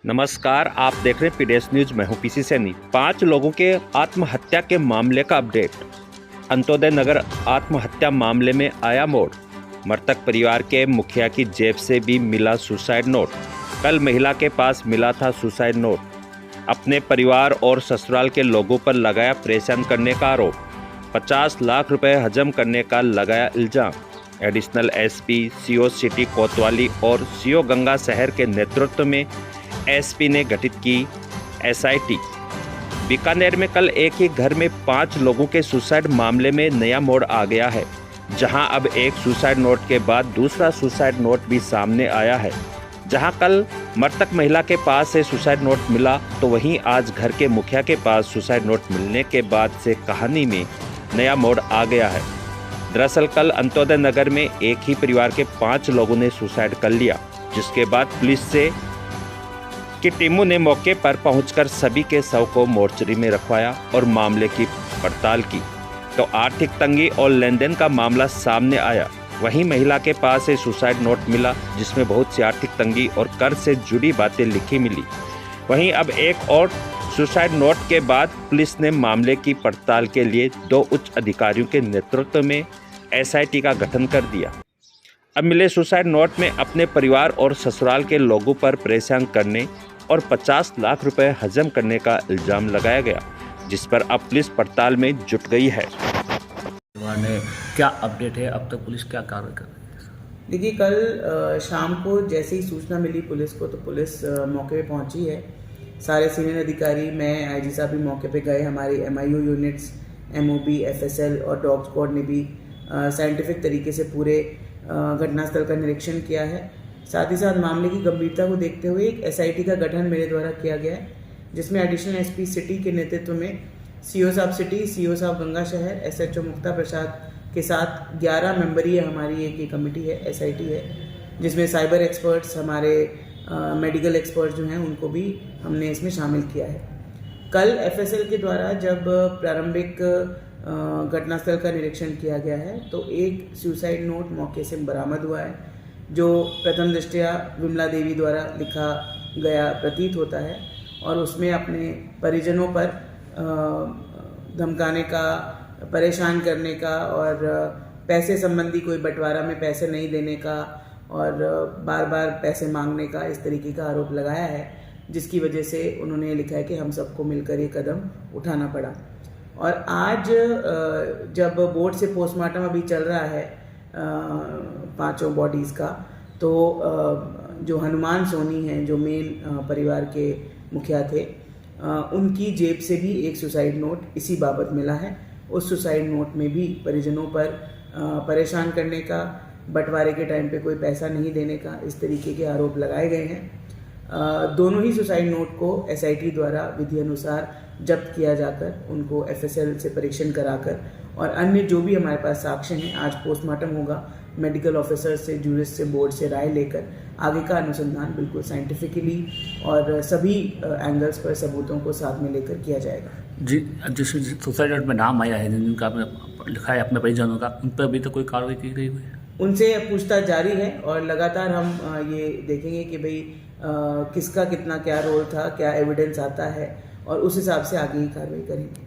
नमस्कार, आप देख रहे हैं पीडीएस न्यूज। मैं हूं पीसी सैनी। 5 लोगों के आत्महत्या के मामले का अपडेट। अंत्योदय नगर आत्महत्या मामले में आया मोड़। मृतक परिवार के मुखिया की जेब से भी मिला सुसाइड नोट। कल महिला के पास मिला था सुसाइड नोट। अपने परिवार और ससुराल के लोगों पर लगाया परेशान करने का आरोप। 50 लाख रुपए हजम करने का लगाया इल्जाम। एडिशनल एसपी, सीओ सिटी कोतवाली और सीओ गंगा शहर के नेतृत्व में एसपी ने गठित की एसआईटी। बीकानेर में कल एक ही घर में 5 लोगों के सुसाइड मामले में नया मोड़ आ गया है, जहां अब एक सुसाइड नोट के बाद दूसरा सुसाइड नोट भी सामने आया है। जहां कल मृतक महिला के पास से सुसाइड नोट मिला, तो वहीं आज घर के मुखिया के पास सुसाइड नोट मिलने के बाद से कहानी में नया मोड़ आ गया है। दरअसल कल अंत्योदय नगर में एक ही परिवार के 5 लोगों ने सुसाइड कर लिया, जिसके बाद पुलिस की टीमों ने मौके पर पहुंचकर सभी के शव को मोर्चरी में रखवाया और मामले की पड़ताल की, तो आर्थिक तंगी और लेनदेन का मामला सामने आया। वहीं महिला के पास एक सुसाइड नोट मिला, जिसमें बहुत सी आर्थिक तंगी और कर्ज से जुड़ी बातें लिखी मिली। वहीं अब एक और सुसाइड नोट के बाद पुलिस ने मामले की पड़ताल के लिए 2 उच्च अधिकारियों के नेतृत्व में एसआईटी का गठन कर दिया। अब मिले सुसाइड नोट में अपने परिवार और ससुराल के लोगों पर परेशान करने और 50 लाख रुपए हजम करने का इल्जाम लगाया गया, जिस पर अब पुलिस पड़ताल में जुट गई है। क्या अपडेट है, अब तक पुलिस क्या कार्रवाई कर रही है? देखिए, कल शाम को जैसे ही सूचना मिली पुलिस को, तो पुलिस मौके पे पहुंची है। सारे सीनियर अधिकारी, मैं, आईजी साहब भी मौके पे गए। हमारी एमआईओ यूनिट्स, एमओबी, एफएसएल और डॉग स्क्वाड ने भी साइंटिफिक तरीके से पूरे घटनास्थल का निरीक्षण किया है। साथ ही साथ मामले की गंभीरता को देखते हुए एक एसआईटी का गठन मेरे द्वारा किया गया है, जिसमें एडिशनल एसपी सिटी के नेतृत्व में सीओ साहब सिटी, सीओ साहब गंगा शहर, एसएचओ मुक्ता प्रसाद के साथ 11 मेंबरी हमारी एक कमेटी है, एसआईटी है, जिसमें साइबर एक्सपर्ट्स, हमारे मेडिकल एक्सपर्ट्स जो हैं उनको भी हमने इसमें शामिल किया है। कल एफएसएल के द्वारा जब प्रारंभिक घटनास्थल का निरीक्षण किया गया है, तो एक सुसाइड नोट मौके से बरामद हुआ है, जो प्रथम दृष्टया विमला देवी द्वारा लिखा गया प्रतीत होता है, और उसमें अपने परिजनों पर धमकाने का, परेशान करने का और पैसे संबंधी कोई बंटवारा में पैसे नहीं देने का और बार बार पैसे मांगने का, इस तरीके का आरोप लगाया है, जिसकी वजह से उन्होंने लिखा है कि हम सबको मिलकर ये कदम उठाना पड़ा। और आज जब बोर्ड से पोस्टमार्टम अभी चल रहा है 5 बॉडीज़ का, तो जो हनुमान सोनी हैं, जो मेन परिवार के मुखिया थे, उनकी जेब से भी एक सुसाइड नोट इसी बाबत मिला है। उस सुसाइड नोट में भी परिजनों पर परेशान करने का, बंटवारे के टाइम पे कोई पैसा नहीं देने का, इस तरीके के आरोप लगाए गए हैं। दोनों ही सुसाइड नोट को एसआईटी द्वारा विधि अनुसार जब्त किया जाकर उनको एफएसएल से परीक्षण कराकर, और अन्य जो भी हमारे पास साक्ष्य हैं, आज पोस्टमार्टम होगा, मेडिकल ऑफिसर से, जूरिस्ट से, बोर्ड से राय लेकर आगे का अनुसंधान बिल्कुल साइंटिफिकली और सभी एंगल्स पर सबूतों को साथ में लेकर किया जाएगा। जी, जिस सुसाइड नोट में नाम आया है, जिनका आपने लिखा है अपने परिजनों का, उन पर अभी तक कोई कार्रवाई की गई हुई है? उनसे पूछताछ जारी है और लगातार हम ये देखेंगे कि भाई किसका कितना क्या रोल था, क्या एविडेंस आता है, और उस हिसाब से आगे की कार्रवाई करेंगे।